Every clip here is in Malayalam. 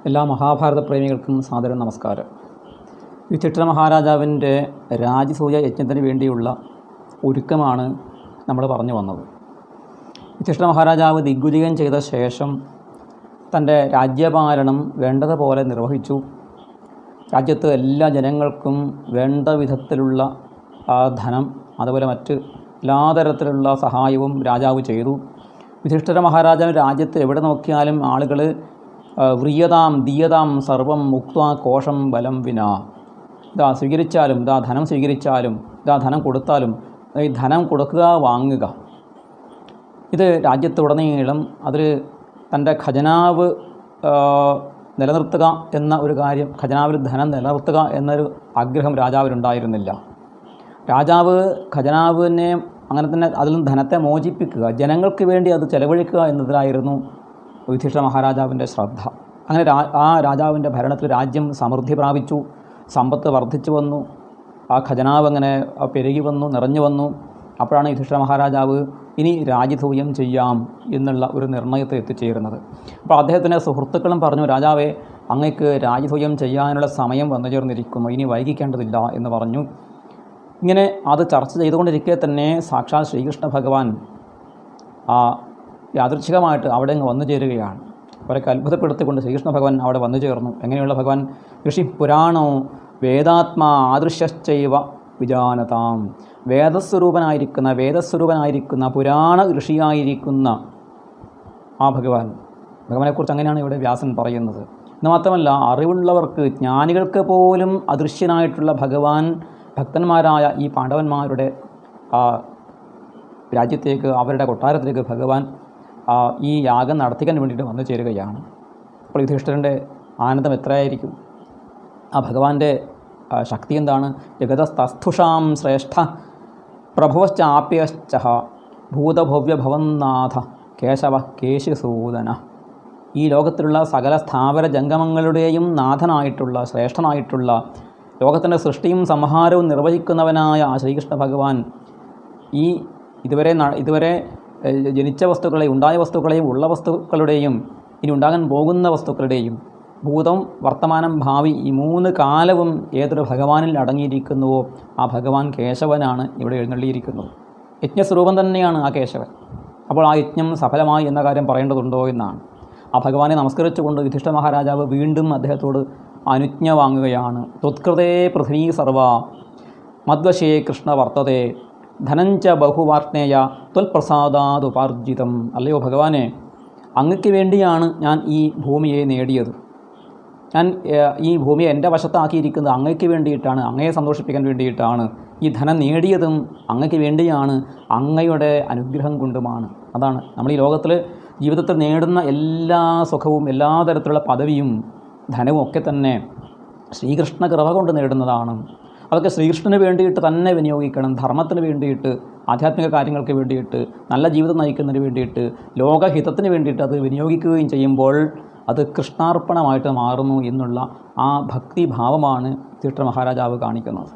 എല്ലാ മഹാഭാരത പ്രേമികൾക്കും സാദരം നമസ്കാരം. യുധിഷ്ഠിര മഹാരാജാവിൻ്റെ രാജസൂയ യജ്ഞത്തിന് വേണ്ടിയുള്ള ഒരുക്കമാണ് നമ്മൾ പറഞ്ഞു വന്നത്. യുധിഷ്ഠിര മഹാരാജാവ് ദിഗ്വിജയം ചെയ്ത ശേഷം തൻ്റെ രാജ്യപാലനം വേണ്ടതുപോലെ നിർവഹിച്ചു. രാജ്യത്ത് എല്ലാ ജനങ്ങൾക്കും വേണ്ട വിധത്തിലുള്ള ധനം, അതുപോലെ മറ്റ് എല്ലാ തരത്തിലുള്ള സഹായവും രാജാവ് ചെയ്തു. യുധിഷ്ഠിര മഹാരാജാവ് രാജ്യത്ത് എവിടെ നോക്കിയാലും ആളുകൾ വ്രിയതാം ദീയതാം സർവം മുക്ത കോശം ബലം വിനാ, ഇതാ സ്വീകരിച്ചാലും, ഇതാ ധനം സ്വീകരിച്ചാലും, ഇതാ ധനം കൊടുത്താലും, ഈ ധനം കൊടുക്കുക വാങ്ങുക, ഇത് രാജ്യത്തുടനീളം അതിൽ തൻ്റെ ഖജനാവ് നിലനിർത്തുക എന്ന ഒരു കാര്യം, ഖജനാവിൽ ധനം നിലനിർത്തുക എന്നൊരു ആഗ്രഹം രാജാവിനുണ്ടായിരുന്നില്ല. രാജാവ് ഖജനാവിനെ അങ്ങനെ തന്നെ അതിൽ നിന്ന് ധനത്തെ മോചിപ്പിക്കുക, ജനങ്ങൾക്ക് വേണ്ടി അത് ചെലവഴിക്കുക എന്നതിലായിരുന്നു യുധിഷ്ഠിര മഹാരാജാവിൻ്റെ ശ്രദ്ധ. അങ്ങനെ ആ രാജാവിൻ്റെ ഭരണത്തിൽ രാജ്യം സമൃദ്ധി പ്രാപിച്ചു, സമ്പത്ത് വർദ്ധിച്ചു വന്നു, ആ ഖജനാവ് അങ്ങനെ പെരുകി വന്നു, നിറഞ്ഞു വന്നു. അപ്പോഴാണ് യുധിഷ്ഠിര മഹാരാജാവ് ഇനി രാജ്യസൂയം ചെയ്യാം എന്നുള്ള ഒരു നിർണയത്തിൽ എത്തിച്ചേരുന്നത്. അപ്പോൾ അദ്ദേഹത്തിൻ്റെ സുഹൃത്തുക്കളും പറഞ്ഞു, രാജാവേ, അങ്ങേക്ക് രാജ്യസൂയം ചെയ്യാനുള്ള സമയം വന്നു ചേർന്നിരിക്കുന്നു, ഇനി വൈകിക്കേണ്ടതില്ല എന്ന് പറഞ്ഞു. ഇങ്ങനെ അത് ചർച്ച ചെയ്തുകൊണ്ടിരിക്കെ തന്നെ സാക്ഷാൽ ശ്രീകൃഷ്ണ ഭഗവാൻ യാദൃച്ഛികമായിട്ട് അവിടെ അങ്ങ് വന്നു ചേരുകയാണ്. അവരൊക്കെ അത്ഭുതപ്പെടുത്തിക്കൊണ്ട് ശ്രീകൃഷ്ണ ഭഗവാൻ അവിടെ വന്നു ചേർന്നു. എങ്ങനെയുള്ള ഭഗവാൻ? ഋഷി പുരാണോ വേദാത്മാ ആദൃശ്യശ്ചൈവ വിജാനതാം, വേദസ്വരൂപനായിരിക്കുന്ന പുരാണ ഋഷിയായിരിക്കുന്ന ആ ഭഗവാനെക്കുറിച്ച് അങ്ങനെയാണ് ഇവിടെ വ്യാസൻ പറയുന്നത്. എന്ന് മാത്രമല്ല, അറിവുള്ളവർക്ക്, ജ്ഞാനികൾക്ക് പോലും അദൃശ്യനായിട്ടുള്ള ഭഗവാൻ ഭക്തന്മാരായ ഈ പാണ്ഡവന്മാരുടെ രാജ്യത്തേക്ക്, അവരുടെ കൊട്ടാരത്തിലേക്ക് ഭഗവാൻ ഈ യാഗം നടത്തിക്കാൻ വേണ്ടിയിട്ട് വന്നു ചേരുകയാണ്. അപ്പോൾ യുധിഷ്ഠിരൻ്റെ ആനന്ദം എത്രയായിരിക്കും? ആ ഭഗവാന്റെ ശക്തി എന്താണ്? ജഗതസ്തസ്ഥുഷാം ശ്രേഷ്ഠ പ്രഭവശ്ചാപ്യശ്ച ഭൂതഭവ്യഭവന്നാഥ കേശവ കേശിസൂദന. ഈ ലോകത്തിലുള്ള സകല സ്ഥാവര ജംഗമങ്ങളുടെയും നാഥനായിട്ടുള്ള, ശ്രേഷ്ഠനായിട്ടുള്ള, ലോകത്തിൻ്റെ സൃഷ്ടിയും സംഹാരവും നിർവഹിക്കുന്നവനായ ആ ശ്രീകൃഷ്ണ ഭഗവാൻ ഈ ഇതുവരെ ജനിച്ച വസ്തുക്കളെയും, ഉണ്ടായ വസ്തുക്കളെയും, ഉള്ള വസ്തുക്കളുടെയും, ഇനി ഉണ്ടാകാൻ പോകുന്ന വസ്തുക്കളുടെയും, ഭൂതം, വർത്തമാനം, ഭാവി, ഈ മൂന്ന് കാലവും ഏതൊരു ഭഗവാനിൽ അടങ്ങിയിരിക്കുന്നുവോ ആ ഭഗവാൻ കേശവനാണ് ഇവിടെ എഴുന്നള്ളിയിരിക്കുന്നത്. യജ്ഞസ്വരൂപം തന്നെയാണ് ആ കേശവൻ. അപ്പോൾ ആ യജ്ഞം സഫലമായി എന്ന കാര്യം പറയേണ്ടതുണ്ടോ എന്നാണ്. ആ ഭഗവാനെ നമസ്കരിച്ചുകൊണ്ട് യുധിഷ്ഠിര മഹാരാജാവ് വീണ്ടും അദ്ദേഹത്തോട് അനുജ്ഞ വാങ്ങുകയാണ്. ത്വത്കൃതേ പൃഥ്വീ സർവ മദ്വശേ കൃഷ്ണ വർത്തതേ ധനഞ്ച ബഹുവാർണേയ ത്വൽപ്രസാദാദുപാർജിതം. അല്ലയോ ഭഗവാനെ, അങ്ങയ്ക്ക് വേണ്ടിയാണ് ഞാൻ ഈ ഭൂമിയെ നേടിയത്. ഞാൻ ഈ ഭൂമിയെ എൻ്റെ വശത്താക്കിയിരിക്കുന്നത് അങ്ങയ്ക്ക് വേണ്ടിയിട്ടാണ്, അങ്ങയെ സന്തോഷിപ്പിക്കാൻ വേണ്ടിയിട്ടാണ്. ഈ ധനം നേടിയതും അങ്ങയ്ക്ക് വേണ്ടിയാണ്, അങ്ങയുടെ അനുഗ്രഹം കൊണ്ടുമാണ്. അതാണ് നമ്മൾ ഈ ലോകത്തിൽ ജീവിതത്തിൽ നേടുന്ന എല്ലാ സുഖവും, എല്ലാ തരത്തിലുള്ള പദവിയും ധനവും ഒക്കെ തന്നെ ശ്രീകൃഷ്ണ കൃപ കൊണ്ട് നേടുന്നതാണ്. അതൊക്കെ ശ്രീകൃഷ്ണന് വേണ്ടിയിട്ട് തന്നെ വിനിയോഗിക്കണം. ധർമ്മത്തിന് വേണ്ടിയിട്ട്, ആധ്യാത്മിക കാര്യങ്ങൾക്ക് വേണ്ടിയിട്ട്, നല്ല ജീവിതം നയിക്കുന്നതിന് വേണ്ടിയിട്ട്, ലോകഹിതത്തിന് വേണ്ടിയിട്ട് അത് വിനിയോഗിക്കുകയും ചെയ്യുമ്പോൾ അത് കൃഷ്ണാർപ്പണമായിട്ട് മാറുന്നു എന്നുള്ള ആ ഭക്തിഭാവമാണ് യുധിഷ്ഠിര മഹാരാജാവ് കാണിക്കുന്നത്.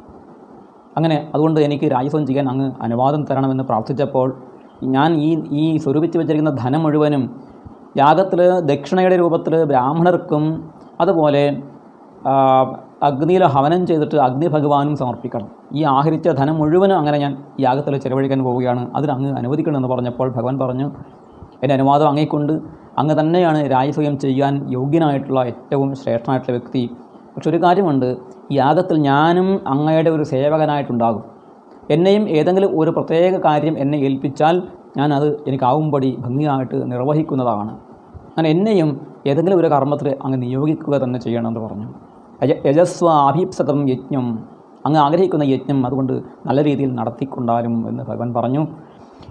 അങ്ങനെ അതുകൊണ്ട് എനിക്ക് രാജസൂയം ചെയ്യാൻ അങ്ങ് അനുവാദം തരണമെന്ന് പ്രാർത്ഥിച്ചപ്പോൾ ഞാൻ ഈ സ്വരൂപിച്ച് വെച്ചിരിക്കുന്ന ധനം മുഴുവനും യാഗത്തിൽ ദക്ഷിണയുടെ രൂപത്തിൽ ബ്രാഹ്മണർക്കും, അതുപോലെ അഗ്നിയിൽ ഹവനം ചെയ്തിട്ട് അഗ്നി ഭഗവാനും സമർപ്പിക്കണം. ഈ ആഹരിച്ച ധനം മുഴുവനും അങ്ങനെ ഞാൻ യാഗത്തിൽ ചെലവഴിക്കാൻ പോവുകയാണ്, അതിന് അങ്ങ് അനുവദിക്കണമെന്ന് പറഞ്ഞപ്പോൾ ഭഗവാൻ പറഞ്ഞു, എൻ്റെ അനുവാദം അങ്ങേക്കൊണ്ട്, അങ്ങ് തന്നെയാണ് രാജസൂയം ചെയ്യാൻ യോഗ്യനായിട്ടുള്ള ഏറ്റവും ശ്രേഷ്ഠനായിട്ടുള്ള വ്യക്തി. പക്ഷെ ഒരു കാര്യമുണ്ട്, ഈ യാഗത്തിൽ ഞാനും അങ്ങയുടെ ഒരു സേവകനായിട്ടുണ്ടാകും. എന്നെയും ഏതെങ്കിലും ഒരു പ്രത്യേക കാര്യം എന്നെ ഏൽപ്പിച്ചാൽ ഞാനത് എനിക്കാവുംപടി ഭംഗിയായിട്ട് നിർവഹിക്കുന്നതാണ്. അങ്ങനെ എന്നെയും ഏതെങ്കിലും ഒരു കർമ്മത്തിൽ അങ്ങ് നിയോഗിക്കുക തന്നെ ചെയ്യണമെന്ന് പറഞ്ഞു. യജസ്വ അഭീപ്സതം യജ്ഞം, അങ്ങ് ആഗ്രഹിക്കുന്ന യജ്ഞം അതുകൊണ്ട് നല്ല രീതിയിൽ നടത്തിക്കൊണ്ടാലും എന്ന് ഭഗവാൻ പറഞ്ഞു.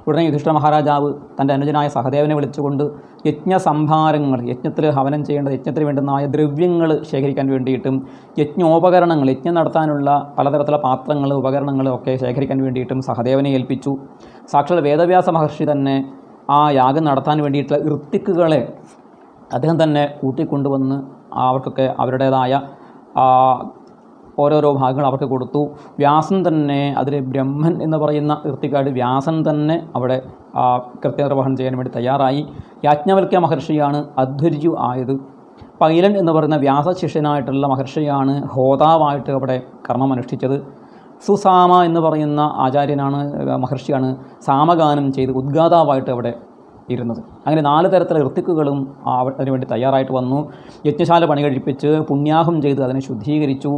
ഉടനെ യുധിഷ്ഠിര മഹാരാജാവ് തൻ്റെ അനുജനായ സഹദേവനെ വിളിച്ചുകൊണ്ട് യജ്ഞസംഭാരങ്ങൾ, യജ്ഞത്തിൽ ഹവനം ചെയ്യേണ്ട, യജ്ഞത്തിന് വേണ്ടുന്നതായ ദ്രവ്യങ്ങൾ ശേഖരിക്കാൻ വേണ്ടിയിട്ടും, യജ്ഞോപകരണങ്ങൾ, യജ്ഞം നടത്താനുള്ള പലതരത്തിലുള്ള പാത്രങ്ങൾ, ഉപകരണങ്ങൾ ഒക്കെ ശേഖരിക്കാൻ വേണ്ടിയിട്ടും സഹദേവനെ ഏൽപ്പിച്ചു. സാക്ഷാൽ വേദവ്യാസ മഹർഷി തന്നെ ആ യാഗം നടത്താൻ വേണ്ടിയിട്ടുള്ള ഋത്തിക്കുകളെ അദ്ദേഹം തന്നെ കൂട്ടിക്കൊണ്ടുവന്ന് അവർക്കൊക്കെ അവരുടേതായ ഓരോരോ ഭാഗങ്ങൾ അവർക്ക് കൊടുത്തു. വ്യാസൻ തന്നെ അതിൽ ബ്രഹ്മൻ എന്ന് പറയുന്ന ഋത്തിക്കാട് വ്യാസൻ തന്നെ അവിടെ കൃത്യനിർവഹണം ചെയ്യാൻ വേണ്ടി തയ്യാറായി. യാജ്ഞവൽക്യ മഹർഷിയാണ് അധ്വർയു ആയത്. പൈലൻ എന്ന് പറയുന്ന വ്യാസശിഷ്യനായിട്ടുള്ള മഹർഷിയാണ് ഹോതാവായിട്ട് അവിടെ കർമ്മം അനുഷ്ഠിച്ചത്. സുസാമ എന്ന് പറയുന്ന ആചാര്യനാണ്, മഹർഷിയാണ് സാമഗാനം ചെയ്ത് ഉദ്ഗാതാവായിട്ട് അവിടെ ഇരുന്നത്. അങ്ങനെ 4 തരത്തിലുള്ള ഋത്തിക്കുകളും അതിനുവേണ്ടി തയ്യാറായിട്ട് വന്നു. യജ്ഞശാല പണി കഴിപ്പിച്ച് പുണ്യാഹം ചെയ്ത് അതിനെ ശുദ്ധീകരിച്ചു.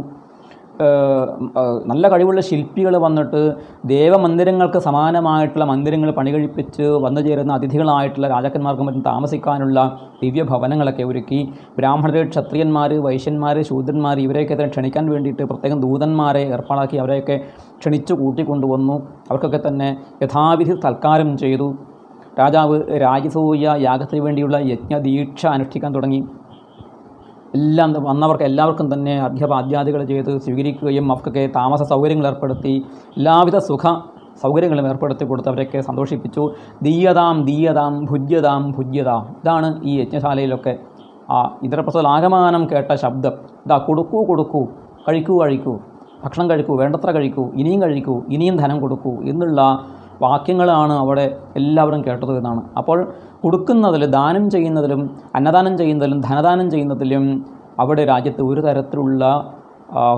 നല്ല കഴിവുള്ള ശില്പികൾ വന്നിട്ട് ദേവമന്ദിരങ്ങൾക്ക് സമാനമായിട്ടുള്ള മന്ദിരങ്ങൾ പണി കഴിപ്പിച്ച് വന്നു ചേരുന്ന അതിഥികളായിട്ടുള്ള രാജാക്കന്മാർക്കും മറ്റും താമസിക്കാനുള്ള ദിവ്യഭവനങ്ങളൊക്കെ ഒരുക്കി. ബ്രാഹ്മണർ, ക്ഷത്രിയന്മാർ, വൈശ്യന്മാർ, ശൂദ്രന്മാർ ഇവരെയൊക്കെ തന്നെ ക്ഷണിക്കാൻ വേണ്ടിയിട്ട് പ്രത്യേകം ദൂതന്മാരെ ഏർപ്പാടാക്കി അവരെയൊക്കെ ക്ഷണിച്ചു കൂട്ടിക്കൊണ്ടുവന്നു. അവർക്കൊക്കെ തന്നെ യഥാവിധി സൽക്കാരം ചെയ്തു. രാജാവ് രാജസൂയ യാഗത്തിന് വേണ്ടിയുള്ള യജ്ഞദീക്ഷ അനുഷ്ഠിക്കാൻ തുടങ്ങി. വന്നവർക്ക് എല്ലാവർക്കും തന്നെ അർഘ്യപാദ്യാദികൾ ചെയ്ത് സ്വീകരിക്കുകയും അവർക്കൊക്കെ താമസ സൗകര്യങ്ങൾ ഏർപ്പെടുത്തി എല്ലാവിധ സുഖ സൗകര്യങ്ങളും ഏർപ്പെടുത്തി കൊടുത്ത് അവരെയൊക്കെ സന്തോഷിപ്പിച്ചു. ദീയതാം ദീയതാം ഭുജ്യതാം ഭുജ്യതാം, ഇതാണ് ഈ യജ്ഞശാലയിലൊക്കെ ഇന്ദ്രപ്രസ്ഥലാകമാനം കേട്ട ശബ്ദം. ഇതാ കൊടുക്കൂ കൊടുക്കൂ, കഴിക്കൂ കഴിക്കൂ, ഭക്ഷണം കഴിക്കൂ, വേണ്ടത്ര കഴിക്കൂ, ഇനിയും കഴിക്കൂ, ഇനിയും ധനം കൊടുക്കൂ എന്നുള്ള വാക്യങ്ങളാണ് അവിടെ എല്ലാവരും കേട്ടത് എന്നാണ്. അപ്പോൾ കൊടുക്കുന്നതിൽ, ദാനം ചെയ്യുന്നതിലും അന്നദാനം ചെയ്യുന്നതിലും ധനദാനം ചെയ്യുന്നതിലും അവിടെ രാജ്യത്ത് ഒരു തരത്തിലുള്ള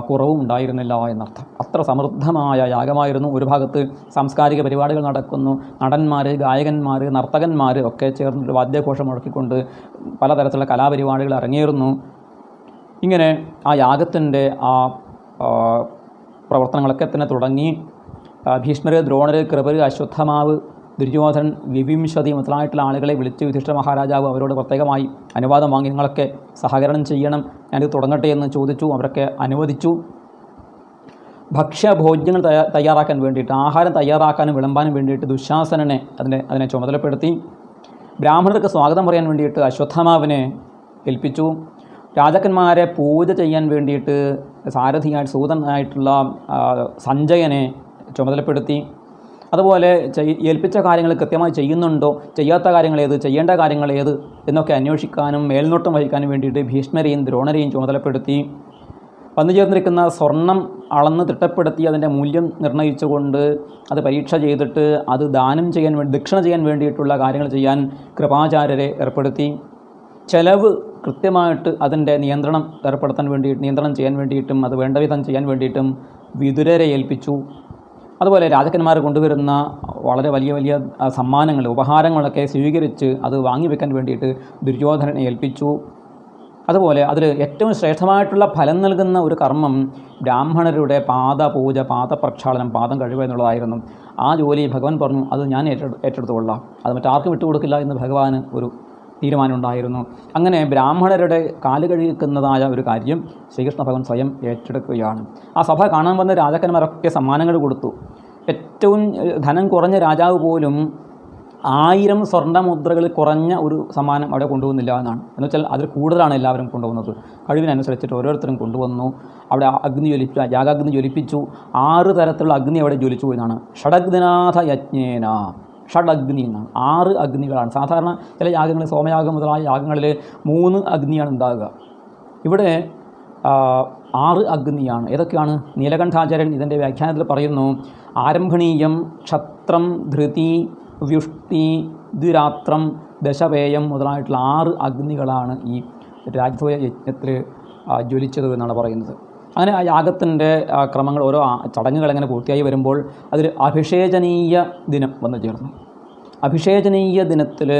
കുറവും ഉണ്ടായിരുന്നില്ല എന്നർത്ഥം. അത്ര സമൃദ്ധമായ യാഗമായിരുന്നു. ഒരു ഭാഗത്ത് സാംസ്കാരിക പരിപാടികൾ നടക്കുന്നു. നടന്മാർ, ഗായകന്മാർ, നർത്തകന്മാർ ഒക്കെ ചേർന്നിട്ട് വാദ്യഘോഷം മുഴക്കിക്കൊണ്ട് പലതരത്തിലുള്ള കലാപരിപാടികൾ അരങ്ങേറുന്നു. ഇങ്ങനെ ആ യാഗത്തിൻ്റെ ആ പ്രവർത്തനങ്ങളൊക്കെ തന്നെ തുടങ്ങി. ഭീഷ്മർ, ദ്രോണർ, കൃപർ, അശ്വത്ഥമാവ്, ദുര്യോധനൻ, വിവിംശതി മുതലായിട്ടുള്ള ആളുകളെ വിളിച്ച് യുധിഷ്ഠിര മഹാരാജാവ് അവരോട് പ്രത്യേകമായി അനുവാദം വാങ്ങി. നിങ്ങളൊക്കെ സഹകരണം ചെയ്യണം, ഞാനിത് തുടങ്ങട്ടെ എന്ന് ചോദിച്ചു. അവരൊക്കെ അനുവദിച്ചു. ഭക്ഷ്യഭോജ്യങ്ങൾ തയ്യാറാക്കാൻ വേണ്ടിയിട്ട്, ആഹാരം തയ്യാറാക്കാനും വിളമ്പാനും വേണ്ടിയിട്ട് ദുശാസനനെ അതിനെ ചുമതലപ്പെടുത്തി. ബ്രാഹ്മണർക്ക് സ്വാഗതം പറയാൻ വേണ്ടിയിട്ട് അശ്വത്ഥമാവിനെ ഏൽപ്പിച്ചു. രാജാക്കന്മാരെ പൂജ ചെയ്യാൻ വേണ്ടിയിട്ട് സാരഥിയായിട്ട് സൂതനായിട്ടുള്ള സഞ്ജയനെ ചുമതലപ്പെടുത്തി. അതുപോലെ ഏൽപ്പിച്ച കാര്യങ്ങൾ കൃത്യമായി ചെയ്യുന്നുണ്ടോ, ചെയ്യാത്ത കാര്യങ്ങൾ ഏത്, ചെയ്യേണ്ട കാര്യങ്ങൾ ഏത് എന്നൊക്കെ അന്വേഷിക്കാനും മേൽനോട്ടം വഹിക്കാനും വേണ്ടിയിട്ട് ഭീഷ്മരെയും ദ്രോണരെയും ചുമതലപ്പെടുത്തി. വന്നു ചേർന്നിരിക്കുന്ന സ്വർണം അളന്ന് തിട്ടപ്പെടുത്തി അതിൻ്റെ മൂല്യം നിർണ്ണയിച്ചുകൊണ്ട് അത് പരീക്ഷ ചെയ്തിട്ട് അത് ദാനം ചെയ്യാൻ വേണ്ടി, ദക്ഷിണ ചെയ്യാൻ വേണ്ടിയിട്ടുള്ള കാര്യങ്ങൾ ചെയ്യാൻ കൃപാചാര്യരെ ഏർപ്പെടുത്തി. ചെലവ് കൃത്യമായിട്ട് അതിൻ്റെ നിയന്ത്രണം ചെയ്യാൻ വേണ്ടിയിട്ടും അത് വേണ്ട വിധം ചെയ്യാൻ വേണ്ടിയിട്ടും വിതുരരെ ഏൽപ്പിച്ചു. അതുപോലെ രാജാക്കന്മാർ കൊണ്ടുവരുന്ന വളരെ വലിയ വലിയ സമ്മാനങ്ങൾ, ഉപഹാരങ്ങളൊക്കെ സ്വീകരിച്ച് അത് വാങ്ങിവെക്കാൻ വേണ്ടിയിട്ട് ദുര്യോധനനെ ഏൽപ്പിച്ചു. അതുപോലെ അതിൽ ഏറ്റവും ശ്രേഷ്ഠമായിട്ടുള്ള ഫലം നൽകുന്ന ഒരു കർമ്മം ബ്രാഹ്മണരുടെ പാദപൂജ, പാദപ്രക്ഷാളനം, പാദം കഴുകുക എന്നുള്ളതായിരുന്നു. ആ ജോലി ഭഗവാൻ പറഞ്ഞു, അത് ഞാൻ ഏറ്റെടുത്തുകൊള്ളാം, അത് മറ്റാർക്കും വിട്ടുകൊടുക്കില്ല എന്ന് ഭഗവാന് ഒരു തീരുമാനമുണ്ടായിരുന്നു. അങ്ങനെ ബ്രാഹ്മണരുടെ കാല് കഴുകുന്നതായ ഒരു കാര്യം ശ്രീകൃഷ്ണ ഭഗവാൻ സ്വയം ഏറ്റെടുക്കുകയാണ്. ആ സഭ കാണാൻ വന്ന രാജാക്കന്മാരൊക്കെ സമ്മാനങ്ങൾ കൊടുത്തു. ഏറ്റവും ധനം കുറഞ്ഞ രാജാവ് പോലും 1000 സ്വർണ്ണമുദ്രകൾ കുറഞ്ഞ ഒരു സമ്മാനം അവിടെ കൊണ്ടുവന്നില്ല എന്നാണ്. എന്ന് വെച്ചാൽ അതിൽ കൂടുതലാണ് എല്ലാവരും കൊണ്ടുവന്നത്. കഴിവിനനുസരിച്ചിട്ട് ഓരോരുത്തരും കൊണ്ടുവന്നു. അവിടെ യാഗാഗ്നി ജ്വലിപ്പിച്ചു. 6 തരത്തിലുള്ള അഗ്നി അവിടെ ജ്വലിച്ചു എന്നാണ്. ഷഡഗ്നാഥ യജ്ഞേന, ഷഡഗ്നി എന്നാണ്. 6 അഗ്നികളാണ്. സാധാരണ ചില യാഗങ്ങൾ, സോമയാഗം മുതലായ യാഗങ്ങളിൽ 3 അഗ്നിയാണ് ഉണ്ടാകുക. ഇവിടെ 6 അഗ്നിയാണ്. ഏതൊക്കെയാണ്? നീലകണ്ഠാചാര്യൻ ഇതിൻ്റെ വ്യാഖ്യാനത്തിൽ പറയുന്നു, ആരംഭണീയം, ക്ഷത്രം, ധൃതി, വ്യുഷ്ടി, ദ്വിരാത്രം, ദശപേയം മുതലായിട്ടുള്ള 6 അഗ്നികളാണ് ഈ രാജസൂയ യജ്ഞത്തിൽ ജ്വലിച്ചത് എന്നാണ് പറയുന്നത്. അങ്ങനെ ആ യാഗത്തിൻ്റെ ക്രമങ്ങൾ, ഓരോ ചടങ്ങുകൾ എങ്ങനെ പൂർത്തിയായി വരുമ്പോൾ അതിൽ അഭിഷേചനീയ ദിനം വന്നു ചേർന്നു. അഭിഷേചനീയ ദിനത്തിൽ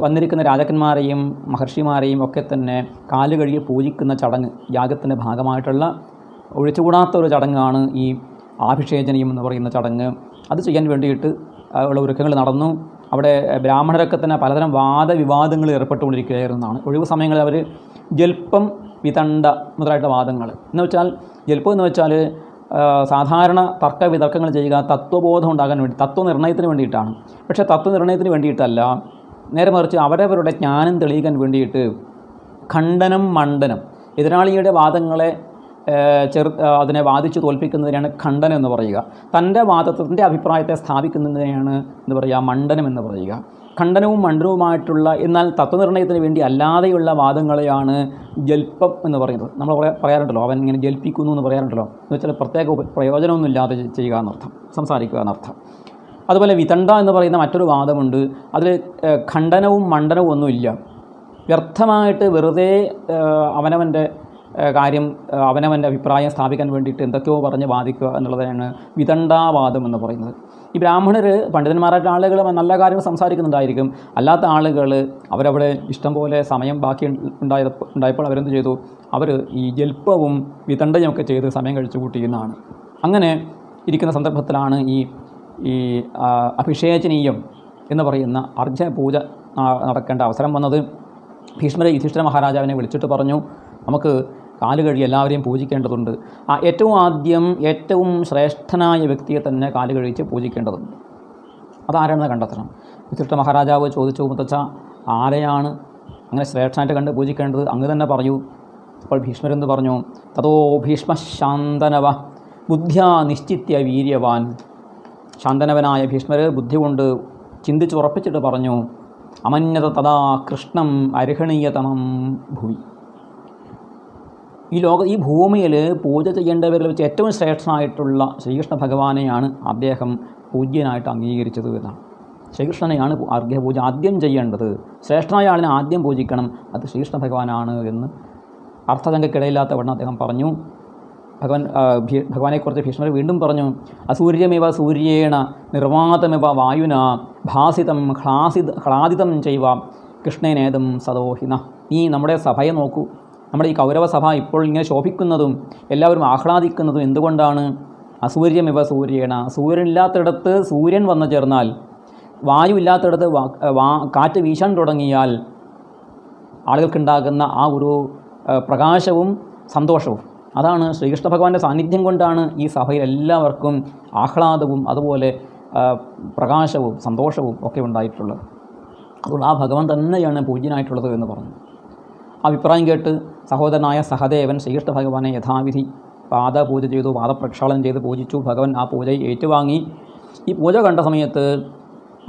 വന്നിരിക്കുന്ന രാജാക്കന്മാരെയും മഹർഷിമാരെയും ഒക്കെ തന്നെ കാല് കഴുകി പൂജിക്കുന്ന ചടങ്ങ്, യാഗത്തിൻ്റെ ഭാഗമായിട്ടുള്ള ഒഴിച്ചുകൂടാത്ത ഒരു ചടങ്ങാണ് ഈ അഭിഷേചനീയം എന്ന് പറയുന്ന ചടങ്ങ്. അത് ചെയ്യാൻ വേണ്ടിയിട്ട് ഉള്ള ഒരുക്കങ്ങൾ നടന്നു. അവിടെ ബ്രാഹ്മണരൊക്കെ തന്നെ പലതരം വാദവിവാദങ്ങൾ ഏർപ്പെട്ടുകൊണ്ടിരിക്കുകയായിരുന്നതാണ്. ഒഴിവ് സമയങ്ങളിൽ അവർ ജൽപ്പം, വിതണ്ട മുതലായിട്ടുള്ള വാദങ്ങൾ എന്ന് വെച്ചാൽ, ജൽപ്പം എന്ന് വെച്ചാൽ സാധാരണ തർക്ക വിതർക്കങ്ങൾ ചെയ്യുക, തത്വബോധം ഉണ്ടാകാൻ വേണ്ടി, തത്വനിർണ്ണയത്തിന് വേണ്ടിയിട്ടാണ്. പക്ഷേ തത്വനിർണ്ണയത്തിന് വേണ്ടിയിട്ടല്ല, നേരെ മറിച്ച് അവരവരുടെ ജ്ഞാനം തെളിയിക്കാൻ വേണ്ടിയിട്ട് ഖണ്ഡനം, മണ്ഡനം, എതിരാളിയുടെ വാദങ്ങളെ അതിനെ വാദിച്ച് തോൽപ്പിക്കുന്നതിനാണ് ഖണ്ഡനം എന്ന് പറയുക. തൻ്റെ വാദത്തിൻ്റെ അഭിപ്രായത്തെ സ്ഥാപിക്കുന്നതിനെയാണ് എന്ന് പറയുക മണ്ഡനം എന്ന് പറയുക. ഖണ്ഡനവും മണ്ഡനവുമായിട്ടുള്ള, എന്നാൽ തത്വനിർണ്ണയത്തിന് വേണ്ടി അല്ലാതെയുള്ള വാദങ്ങളെയാണ് ജൽപ്പം എന്ന് പറയുന്നത്. നമ്മൾ പറയാറുണ്ടല്ലോ, അവൻ ഇങ്ങനെ ജൽപ്പിക്കുന്നു എന്ന് പറയാറുണ്ടല്ലോ. എന്ന് വെച്ചാൽ പ്രത്യേക പ്രയോജനമൊന്നും ഇല്ലാതെ ചെയ്യുക എന്നർത്ഥം, സംസാരിക്കുക എന്നർത്ഥം. അതുപോലെ വിതണ്ട എന്ന് പറയുന്ന മറ്റൊരു വാദമുണ്ട്. അതിൽ ഖണ്ഡനവും മണ്ഡനവും ഒന്നുമില്ല. വ്യർത്ഥമായിട്ട് വെറുതെ അവനവൻ്റെ കാര്യം അവനവൻ്റെ അഭിപ്രായം സ്ഥാപിക്കാൻ വേണ്ടിയിട്ട് എന്തൊക്കെയോ പറഞ്ഞ് വാദിക്കുക എന്നുള്ളതാണ് വിതണ്ടാവാദം എന്ന് പറയുന്നത്. ഈ ബ്രാഹ്മണർ പണ്ഡിതന്മാരായിട്ട് ആളുകൾ നല്ല കാര്യങ്ങൾ സംസാരിക്കുന്നുണ്ടായിരിക്കും. അല്ലാത്ത ആളുകൾ അവരവിടെ ഇഷ്ടം പോലെ സമയം ബാക്കി ഉണ്ടായപ്പോൾ അവരെന്ത് ചെയ്തു? അവർ ഈ ജൽപ്പവും വിതണ്ടയും ഒക്കെ ചെയ്ത് സമയം കഴിച്ചു കൂട്ടിയെന്നാണ്. അങ്ങനെ ഇരിക്കുന്ന സന്ദർഭത്തിലാണ് ഈ അഭിഷേചനീയം എന്ന് പറയുന്ന അർഘ്യപൂജ നടക്കേണ്ട അവസരം വന്നത്. ഭീഷ്മർ യുധിഷ്ഠിര മഹാരാജാവിനെ വിളിച്ചിട്ട് പറഞ്ഞു, നമുക്ക് കാല് കഴുകി എല്ലാവരെയും പൂജിക്കേണ്ടതുണ്ട്. ഏറ്റവും ആദ്യം ഏറ്റവും ശ്രേഷ്ഠനായ വ്യക്തിയെ തന്നെ കാല് കഴിച്ച് പൂജിക്കേണ്ടതുണ്ട്. അതാരാണെന്ന് കണ്ടെത്തണം. യുധിഷ്ഠിര മഹാരാജാവ് ചോദിച്ചു, മുത്തച്ഛ, ആരെയാണ് അങ്ങനെ ശ്രേഷ്ഠനായിട്ട് കണ്ട് പൂജിക്കേണ്ടത്? അങ്ങ് തന്നെ പറയൂ. അപ്പോൾ ഭീഷ്മരെന്ത് പറഞ്ഞു? തതോ ഭീഷ്മശാന്തനവ ബുദ്ധ്യാ നിശ്ചിത്യ വീര്യവാൻ. ശാന്തനവനായ ഭീഷ്മർ ബുദ്ധി കൊണ്ട് ചിന്തിച്ചുറപ്പിച്ചിട്ട് പറഞ്ഞു, അമന്യത തഥാ കൃഷ്ണം അർഹണീയതമം ഭുവി. ഈ ഭൂമിയിൽ പൂജ ചെയ്യേണ്ടവരിൽ വെച്ച് ഏറ്റവും ശ്രേഷ്ഠനായിട്ടുള്ള ശ്രീകൃഷ്ണ ഭഗവാനെയാണ് അദ്ദേഹം പൂജ്യനായിട്ട് അംഗീകരിച്ചത് എന്നാണ്. ശ്രീകൃഷ്ണനെയാണ് അർഘ്യപൂജ ആദ്യം ചെയ്യേണ്ടത്. ശ്രേഷ്ഠനായ ആളിനെ ആദ്യം പൂജിക്കണം, അത് ശ്രീകൃഷ്ണ ഭഗവാനാണ് എന്ന് അർത്ഥശങ്കയ്ക്കിടയില്ലാത്ത വണ്ണം അദ്ദേഹം പറഞ്ഞു. ഭഗവാനെക്കുറിച്ച് ഭീഷ്മർ വീണ്ടും പറഞ്ഞു, അസൂര്യമിവ സൂര്യേണ നിർവാതമിവ വായുന ഭാസിതം ഹ്ലാദിതം ചെയ്വ കൃഷ്ണേനേതം സദോഹിന. നീ നമ്മുടെ സഭയെ നോക്കൂ. നമ്മുടെ ഈ കൗരവസഭ ഇപ്പോൾ ഇങ്ങനെ ശോഭിക്കുന്നതും എല്ലാവരും ആഹ്ലാദിക്കുന്നതും എന്തുകൊണ്ടാണ്? അസൂര്യമിവ സൂര്യേണ. സൂര്യനില്ലാത്തിടത്ത് സൂര്യൻ വന്നു ചേർന്നാൽ, വായു ഇല്ലാത്തിടത്ത് കാറ്റ് വീശാൻ തുടങ്ങിയാൽ ആളുകൾക്കുണ്ടാകുന്ന ആ ഒരു പ്രകാശവും സന്തോഷവും, അതാണ് ശ്രീകൃഷ്ണ ഭഗവാന്റെ സാന്നിധ്യം കൊണ്ടാണ് ഈ സഭയിൽ എല്ലാവർക്കും ആഹ്ലാദവും അതുപോലെ പ്രകാശവും സന്തോഷവും ഒക്കെ ഉണ്ടായിട്ടുള്ളത്. അതുകൊണ്ട് ആ ഭഗവാൻ തന്നെയാണ് പൂജ്യനായിട്ടുള്ളത് എന്ന് പറഞ്ഞു. അഭിപ്രായം കേട്ട് സഹോദരനായ സഹദേവൻ ശ്രീകൃഷ്ണ ഭഗവാനെ യഥാവിധി പാദപൂജ ചെയ്തു, പാദപ്രക്ഷാളനം ചെയ്ത് പൂജിച്ചു. ഭഗവാൻ ആ പൂജയെ ഏറ്റുവാങ്ങി. ഈ പൂജ കണ്ട സമയത്ത്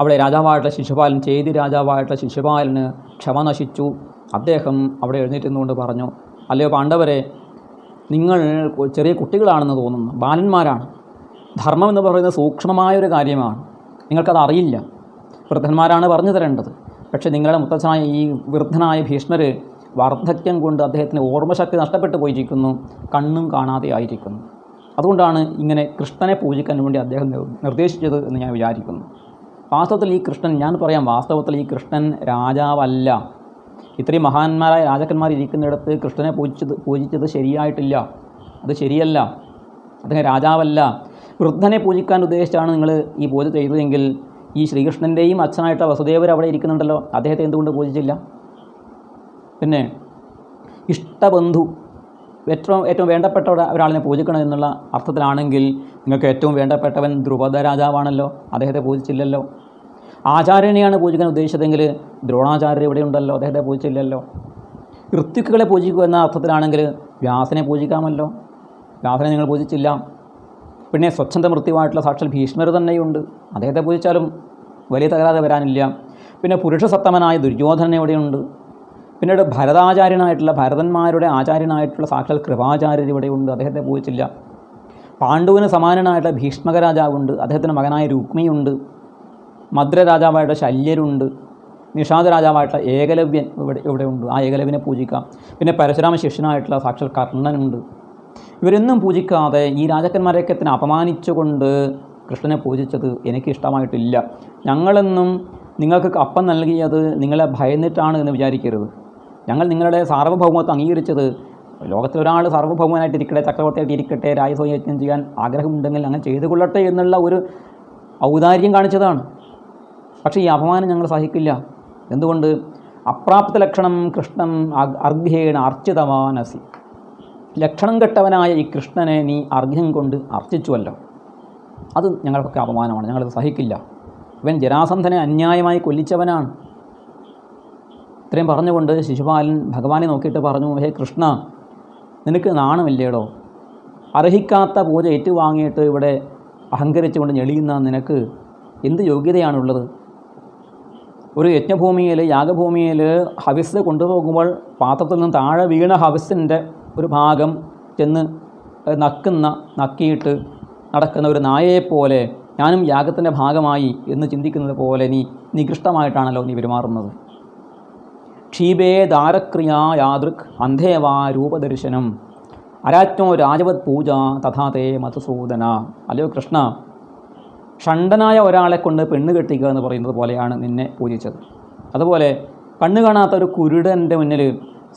അവിടെ രാജാവായിട്ടുള്ള ശിശുപാലൻ, ചേതി രാജാവായിട്ടുള്ള ശിശുപാലന് ക്ഷമ നശിച്ചു. അദ്ദേഹം അവിടെ എഴുന്നേറ്റുന്നുകൊണ്ട് പറഞ്ഞു, അല്ലയോ പാണ്ഡവരെ, നിങ്ങൾ ചെറിയ കുട്ടികളാണെന്ന് തോന്നുന്നു, ബാലന്മാരാണ്. ധർമ്മം എന്ന് പറയുന്നത് സൂക്ഷ്മമായൊരു കാര്യമാണ്. നിങ്ങൾക്കത് അറിയില്ല. വൃദ്ധന്മാരാണ് പറഞ്ഞു തരേണ്ടത്. പക്ഷേ നിങ്ങളുടെ മുത്തച്ഛനായ ഈ വൃദ്ധനായ ഭീഷ്മർ വാർദ്ധക്യം കൊണ്ട് അദ്ദേഹത്തിന് ഓർമ്മശക്തി നഷ്ടപ്പെട്ടു പോയിരിക്കുന്നു, കണ്ണും കാണാതെ ആയിരിക്കുന്നു. അതുകൊണ്ടാണ് ഇങ്ങനെ കൃഷ്ണനെ പൂജിക്കാൻ വേണ്ടി അദ്ദേഹം നിർദ്ദേശിച്ചത് എന്ന് ഞാൻ വിചാരിക്കുന്നു. വാസ്തവത്തിൽ ഈ കൃഷ്ണൻ, ഞാൻ പറയാം, വാസ്തവത്തിൽ ഈ കൃഷ്ണൻ രാജാവല്ല. ഇത്രയും മഹാന്മാരായ രാജാക്കന്മാർ ഇരിക്കുന്നിടത്ത് കൃഷ്ണനെ പൂജിച്ചത് ശരിയായിട്ടില്ല. അത് ശരിയല്ല. അദ്ദേഹം രാജാവല്ല. വൃദ്ധനെ പൂജിക്കാൻ ഉദ്ദേശിച്ചാണ് നിങ്ങൾ ഈ പൂജ ചെയ്തതെങ്കിൽ ഈ ശ്രീകൃഷ്ണൻ്റെയും അച്ഛനായിട്ട് വസുദേവർ അവിടെ ഇരിക്കുന്നുണ്ടല്ലോ, അദ്ദേഹത്തെ എന്തുകൊണ്ട് പൂജിച്ചില്ല? പിന്നെ ഇഷ്ടബന്ധു, ഏറ്റവും വേണ്ടപ്പെട്ട ഒരാളിനെ പൂജിക്കണം എന്നുള്ള അർത്ഥത്തിലാണെങ്കിൽ നിങ്ങൾക്ക് ഏറ്റവും വേണ്ടപ്പെട്ടവൻ ദ്രുപദ രാജാവാണല്ലോ, അദ്ദേഹത്തെ പൂജിച്ചില്ലല്ലോ. ആചാര്യനെയാണ് പൂജിക്കാൻ ഉദ്ദേശിച്ചതെങ്കിൽ ദ്രോണാചാര്യർ ഇവിടെ ഉണ്ടല്ലോ, അദ്ദേഹത്തെ പൂജിച്ചില്ലല്ലോ. ഋത്വിക്കുകളെ പൂജിക്കുക എന്ന അർത്ഥത്തിലാണെങ്കിൽ വ്യാസനെ പൂജിക്കാമല്ലോ, വ്യാസനെ നിങ്ങൾ പൂജിച്ചില്ല. പിന്നെ സ്വച്ഛന്ത മൃത്യുവായിട്ടുള്ള സാക്ഷാൽ ഭീഷ്മർ തന്നെയുണ്ട്, അദ്ദേഹത്തെ പൂജിച്ചാലും വലിയ തകരാതെ വരാനില്ല. പിന്നെ പുരുഷസത്തമനായ ദുര്യോധനൻ ഇവിടെയുണ്ട്. പിന്നീട് ഭരതന്മാരുടെ ആചാര്യനായിട്ടുള്ള സാക്ഷാൽ കൃപാചാര്യർ ഇവിടെയുണ്ട്, അദ്ദേഹത്തെ പൂജിച്ചില്ല. പാണ്ഡുവിന് സമാനനായിട്ടുള്ള ഭീഷ്മക രാജാവുണ്ട്, അദ്ദേഹത്തിൻ്റെ മകനായ രുക്മിയുണ്ട്. മദ്ര രാജാവായിട്ട് ശല്യരുണ്ട്. നിഷാദ രാജാവായിട്ടുള്ള ഏകലവ്യൻ ഇവിടെ ഉണ്ട്, ആ ഏകലവ്യനെ പൂജിക്കാം. പിന്നെ പരശുരാമ ശിഷ്യനായിട്ടുള്ള സാക്ഷാൽ കർണനുണ്ട്. ഇവരൊന്നും പൂജിക്കാതെ ഈ രാജാക്കന്മാരെയൊക്കെ തന്നെ അപമാനിച്ചുകൊണ്ട് കൃഷ്ണനെ പൂജിച്ചത് എനിക്കിഷ്ടമായിട്ടില്ല. ഞങ്ങളെന്നും നിങ്ങൾക്ക് അപ്പം നൽകിയത് നിങ്ങളെ ഭയന്നിട്ടാണ് എന്ന് വിചാരിക്കരുത്. ഞങ്ങൾ നിങ്ങളുടെ സാർവഭൗമത്വം അംഗീകരിച്ചത് ലോകത്തിലൊരാൾ സാർവഭൗമനായിട്ടിരിക്കട്ടെ, ചക്രവർത്തിയായിട്ട് ഇരിക്കട്ടെ, രാജസൗയജ്ഞം ചെയ്യാൻ ആഗ്രഹമുണ്ടെങ്കിൽ അങ്ങനെ ചെയ്തു കൊള്ളട്ടെ എന്നുള്ള ഒരു ഔദാര്യം കാണിച്ചതാണ്. പക്ഷേ ഈ അപമാനം ഞങ്ങൾ സഹിക്കില്ല. എന്തുകൊണ്ട്? അപ്രാപ്ത ലക്ഷണം കൃഷ്ണൻ അർഘ്യേണ അർച്ചിതവാനസി. ലക്ഷണം കെട്ടവനായ ഈ കൃഷ്ണനെ നീ അർഘ്യം കൊണ്ട് അർച്ചിച്ചുവല്ലോ, അത് ഞങ്ങൾക്കൊക്കെ അപമാനമാണ്, ഞങ്ങളത് സഹിക്കില്ല. ഇവൻ ജരാസന്ധനെ അന്യായമായി കൊല്ലിച്ചവനാണ്. ഇത്രയും പറഞ്ഞുകൊണ്ട് ശിശുപാലൻ ഭഗവാനെ നോക്കിയിട്ട് പറഞ്ഞു, ഹേ കൃഷ്ണ, നിനക്ക് നാണമില്ലേടോ? അർഹിക്കാത്ത പൂജ ഏറ്റുവാങ്ങിയിട്ട് ഇവിടെ അഹങ്കരിച്ചുകൊണ്ട് ഞെളിയുന്ന നിനക്ക് എന്ത് യോഗ്യതയാണുള്ളത്? ഒരു യജ്ഞഭൂമിയിൽ, യാഗഭൂമിയിൽ ഹവിസ് കൊണ്ടുപോകുമ്പോൾ പാത്രത്തിൽ നിന്ന് താഴെ വീണ ഹവിസിൻ്റെ ഒരു ഭാഗം ചെന്ന് നക്കിയിട്ട് നടക്കുന്ന ഒരു നായയെപ്പോലെ ഞാനും യാഗത്തിൻ്റെ ഭാഗമായി എന്ന് ചിന്തിക്കുന്നത് പോലെ നീ നികൃഷ്ടമായിട്ടാണല്ലോ നീ പെരുമാറുന്നത്. ക്ഷീപേ ദാരക്രിയാ യാദൃക് അന്ധേവാ രൂപദർശനം അരാജ്ഞോ രാജവത് പൂജ തഥാതേ മധുസൂദന. അല്ലയോ കൃഷ്ണ, ഷണ്ഡനായ ഒരാളെ കൊണ്ട് പെണ്ണ് കെട്ടിക്കുക എന്ന് പറയുന്നത് പോലെയാണ് നിന്നെ പൂജിച്ചത്. അതുപോലെ കണ്ണു കാണാത്ത ഒരു കുരുടൻ്റെ മുന്നിൽ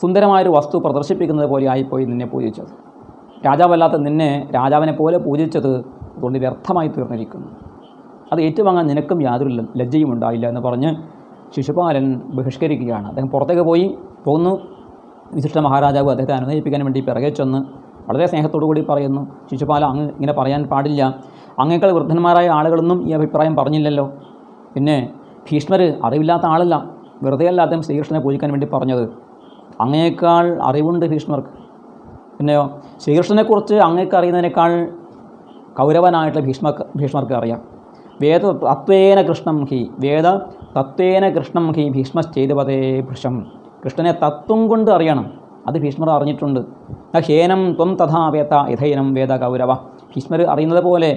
സുന്ദരമായൊരു വസ്തു പ്രദർശിപ്പിക്കുന്നത് പോലെ ആയിപ്പോയി നിന്നെ പൂജിച്ചത്. രാജാവല്ലാത്ത നിന്നെ രാജാവിനെ പോലെ പൂജിച്ചത് അതുകൊണ്ട് വ്യർത്ഥമായി തീർന്നിരിക്കുന്നു. അത് ഏറ്റുവാങ്ങാൻ നിനക്കും യാതൊരു ലജ്ജയും ഉണ്ടായില്ല എന്ന് പറഞ്ഞ് ശിശുപാലൻ ബഹിഷ്കരിക്കുകയാണ്. അദ്ദേഹം പുറത്തേക്ക് പോകുന്നു. വിശിഷ്ട മഹാരാജാവ് അദ്ദേഹത്തെ അനുനയിപ്പിക്കാൻ വേണ്ടി പിറകെ ചെന്ന് വളരെ സ്നേഹത്തോടു കൂടി പറയുന്നു, ശിശുപാല, അങ്ങ് ഇങ്ങനെ പറയാൻ പാടില്ല. അങ്ങേക്കാൾ വൃദ്ധന്മാരായ ആളുകളൊന്നും ഈ അഭിപ്രായം പറഞ്ഞില്ലല്ലോ. പിന്നെ ഭീഷ്മർ അറിവില്ലാത്ത ആളല്ല, വെറുതെയല്ല അദ്ദേഹം ശ്രീകൃഷ്ണനെ പൂജിക്കാൻ വേണ്ടി പറഞ്ഞത്. അങ്ങേക്കാൾ അറിവുണ്ട് ഭീഷ്മർക്ക്. പിന്നെയോ ശ്രീകൃഷ്ണനെക്കുറിച്ച് അങ്ങേക്ക് അറിയുന്നതിനേക്കാൾ കൗരവനായിട്ടുള്ള ഭീഷ്മർക്ക് അറിയാം. വേദ തത്വേന കൃഷ്ണം ഹി ഭീഷ്മശ്ചേതുപതേ ഭൃശം. കൃഷ്ണനെ തത്വം കൊണ്ട് അറിയണം, അത് ഭീഷ്മർ അറിഞ്ഞിട്ടുണ്ട്. ഹേനം ത്വം തഥാ വേത്ത യഥൈനം വേദ കൗരവ. ഭീഷ്മർ അറിയുന്നത് പോലെ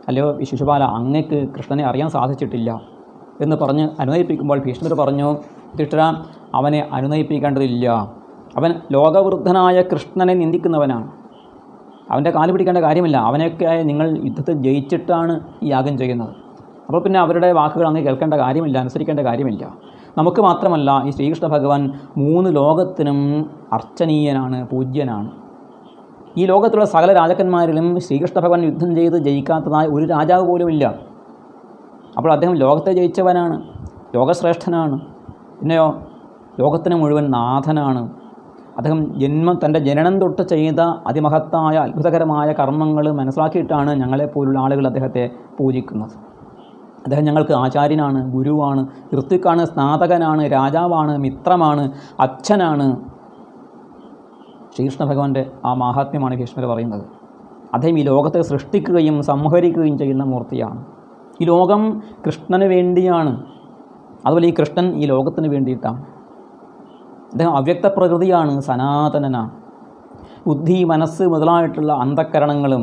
അല്ലയോ ശിശുപാല, അങ്ങക്ക് കൃഷ്ണനെ അറിയാൻ സാധിച്ചിട്ടില്ല എന്ന് പറഞ്ഞ് അനുനയിപ്പിക്കുമ്പോൾ ഭീഷ്മർ പറഞ്ഞു, യുധിഷ്ഠിരാ, അവനെ അനുനയിപ്പിക്കേണ്ടതില്ല. അവൻ ലോകവൃദ്ധനായ കൃഷ്ണനെ നിന്ദിക്കുന്നവനാണ്. അവൻ്റെ കാല് പിടിക്കേണ്ട കാര്യമില്ല. അവനെയൊക്കെ നിങ്ങൾ യുദ്ധത്തിൽ ജയിച്ചിട്ടാണ് ഈ യാഗം ചെയ്യുന്നത്. അപ്പോൾ പിന്നെ അവരുടെ വാക്കുകൾ അങ്ങ് കേൾക്കേണ്ട കാര്യമില്ല, അനുസരിക്കേണ്ട കാര്യമില്ല. നമുക്ക് മാത്രമല്ല, ഈ ശ്രീകൃഷ്ണ ഭഗവാൻ 3 ലോകത്തിനും അർച്ചനീയനാണ്, പൂജ്യനാണ്. ഈ ലോകത്തുള്ള സകല രാജാക്കന്മാരിലും ശ്രീകൃഷ്ണ ഭഗവാൻ യുദ്ധം ചെയ്ത് ജയിക്കാത്തതായ ഒരു രാജാവ് പോലുമില്ല. അപ്പോൾ അദ്ദേഹം ലോകത്തെ ജയിച്ചവനാണ്, ലോകശ്രേഷ്ഠനാണ്. പിന്നെയോ ലോകത്തിന് മുഴുവൻ നാഥനാണ്. അദ്ദേഹം തൻ്റെ ജനനം തൊട്ട് ചെയ്ത അതിമഹത്തായ അത്ഭുതകരമായ കർമ്മങ്ങൾ മനസ്സിലാക്കിയിട്ടാണ് ഞങ്ങളെപ്പോലുള്ള ആളുകൾ അദ്ദേഹത്തെ പൂജിക്കുന്നത്. അദ്ദേഹം ഞങ്ങൾക്ക് ആചാര്യനാണ്, ഗുരുവാണ്, ഋത്വിക്കാണ്, സ്നാതകനാണ്, രാജാവാണ്, മിത്രമാണ്, അച്ഛനാണ്. ശ്രീകൃഷ്ണ ഭഗവാന്റെ ആ മാഹാത്മ്യമാണ് ഭീഷ്മർ പറയുന്നത്. അദ്ദേഹം ഈ ലോകത്തെ സൃഷ്ടിക്കുകയും സംഹരിക്കുകയും ചെയ്യുന്ന മൂർത്തിയാണ്. ഈ ലോകം കൃഷ്ണന് വേണ്ടിയാണ്, അതുപോലെ ഈ കൃഷ്ണൻ ഈ ലോകത്തിന് വേണ്ടിയിട്ടാണ്. അദ്ദേഹം അവ്യക്ത പ്രകൃതിയാണ്, സനാതനനാണ്. ബുദ്ധി, മനസ്സ് മുതലായിട്ടുള്ള അന്ധക്കരണങ്ങളും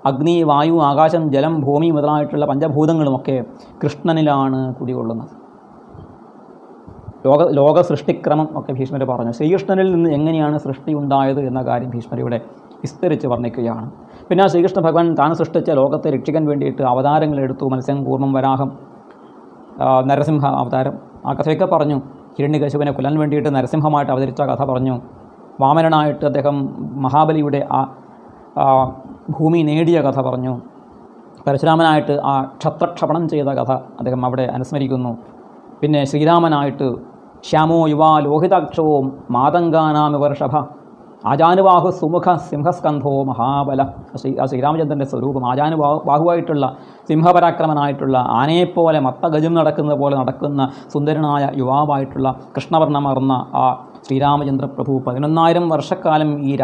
അഗ്നി, വായു, ആകാശം, ജലം, ഭൂമി മുതലായിട്ടുള്ള പഞ്ചഭൂതങ്ങളുമൊക്കെ കൃഷ്ണനിലാണ് കുടികൊള്ളുന്നത്. ലോക സൃഷ്ടിക്രമം ഒക്കെ ഭീഷ്മർ പറഞ്ഞു. ശ്രീകൃഷ്ണനിൽ നിന്ന് എങ്ങനെയാണ് സൃഷ്ടി ഉണ്ടായത് എന്ന കാര്യം ഭീഷ്മർ ഇവിടെ വിസ്തരിച്ച് വർണ്ണിക്കുകയാണ്. പിന്നെ ശ്രീകൃഷ്ണ ഭഗവാൻ താൻ സൃഷ്ടിച്ച ലോകത്തെ രക്ഷിക്കാൻ വേണ്ടിയിട്ട് അവതാരങ്ങൾ എടുത്തു. മത്സ്യം, കൂർമ്മം, വരാഹം, നരസിംഹ അവതാരം, ആ കഥയൊക്കെ പറഞ്ഞു. ഹിരണ്യകശിപനെ കൊല്ലാൻ വേണ്ടിയിട്ട് നരസിംഹമായിട്ട് അവതരിച്ച കഥ പറഞ്ഞു. വാമനനായിട്ട് അദ്ദേഹം മഹാബലിയുടെ ഭൂമി നേടിയ കഥ പറഞ്ഞു. പരശുരാമനായിട്ട് ആ ക്ഷത്രക്ഷപണം ചെയ്ത കഥ അദ്ദേഹം അവിടെ അനുസ്മരിക്കുന്നു. പിന്നെ ശ്രീരാമനായിട്ട് ശ്യാമോ യുവാ ലോഹിതാക്ഷോ മാതങ്കാനാമി വർഷഭ ആജാനുബാഹു സുമുഖ സിംഹസ്കന്ധോ മഹാബല. ശ്രീരാമചന്ദ്രൻ്റെ സ്വരൂപം ആജാനുബാഹുവായിട്ടുള്ള സിംഹപരാക്രമനായിട്ടുള്ള ആനയെപ്പോലെ മത്തഗജം നടക്കുന്നത് പോലെ നടക്കുന്ന സുന്ദരനായ യുവാവായിട്ടുള്ള കൃഷ്ണവർണ്ണമർന്ന ആ ശ്രീരാമചന്ദ്ര പ്രഭു 11,000 വർഷക്കാലം ഈ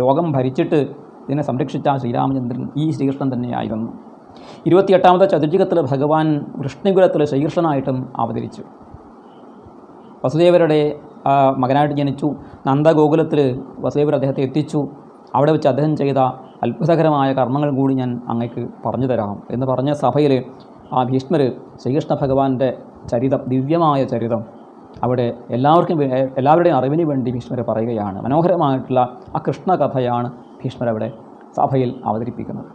ലോകം ഭരിച്ചിട്ട് ഇതിനെ സംരക്ഷിച്ച ശ്രീരാമചന്ദ്രൻ ഈ ശ്രീകൃഷ്ണൻ തന്നെയായിരുന്നു. 28ാമത്തെ ചതുർയുഗത്തിൽ ഭഗവാൻ വൃഷ്ണികുലത്തിൽ ശ്രീകൃഷ്ണനായിട്ടും അവതരിച്ചു. വസുദേവരുടെ മകനായിട്ട് ജനിച്ചു. നന്ദഗോകുലത്തിൽ വസുദേവർ അദ്ദേഹത്തെ എത്തിച്ചു. അവിടെ വെച്ച് അദ്ദേഹം ചെയ്ത അത്ഭുതകരമായ കർമ്മങ്ങൾ കൂടി ഞാൻ അങ്ങേക്ക് പറഞ്ഞു തരാം എന്ന് പറഞ്ഞ സഭയിൽ ആ ഭീഷ്മർ ശ്രീകൃഷ്ണ ഭഗവാന്റെ ചരിതം, ദിവ്യമായ ചരിതം അവിടെ എല്ലാവരുടെയും അറിവിന് വേണ്ടി ഭീഷ്മർ പറയുകയാണ്. മനോഹരമായിട്ടുള്ള ആ കൃഷ്ണകഥയാണ് ഭീഷ്മർ അവിടെ സഭയിൽ അവതരിപ്പിക്കുന്നത്.